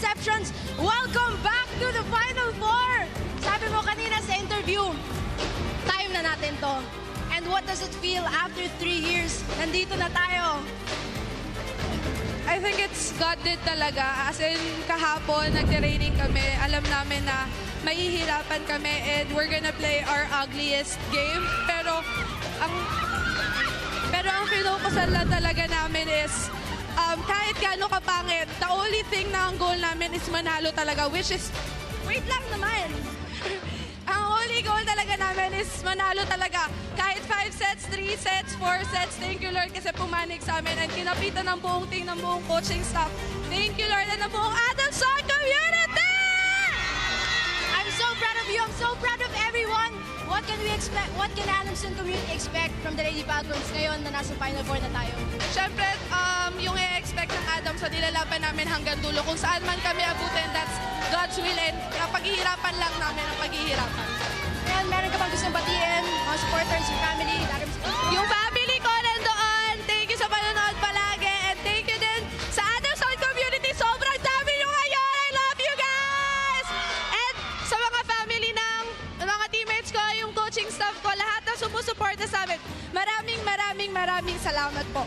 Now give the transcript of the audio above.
Deceptions. Welcome back to the Final Four! Sabi mo kanina sa interview, time na natin to. And what does it feel after 3 years? Nandito na tayo. I think it's God did talaga. As in, kahapon, nag-training kami. Alam namin na mahihirapan kami and we're gonna play our ugliest game. Pero ang pinukusan lang talaga namin is kahit gaano kapangit, the only thing na ang goal namin is manalo talaga, which is, Wait lang naman. ang only goal talaga namin is manalo talaga. Kahit 5 sets, 3 sets, 4 sets, thank you Lord kasi pumanig sa amin and kinapitan ng buong team, ng buong coaching staff. Thank you Lord and ng buong Adams Sound community! I'm so proud of you. I'm so proud of everyone. What can we expect? What can Adamson community expect from the Lady Falcons ngayon na nasa Final Four na tayo? Siyempre, yung i-expect ng Adam sa nilalaban namin hanggang dulo. Kung saan man kami abutin, that's God's will and paghihirapan lang namin ang paghihirapan. And meron ka bang gustong batiin, mga supporters, your family, Adamson? Yung family ko nandoon, thank you sa panonood palagi and thank you din sa Adamson community. Sobrang dami nyo ngayon. I love you guys! And sa mga family ng mga teammates ko, yung coaching staff ko, lahat na sumusuporta sa amin. Maraming salamat po.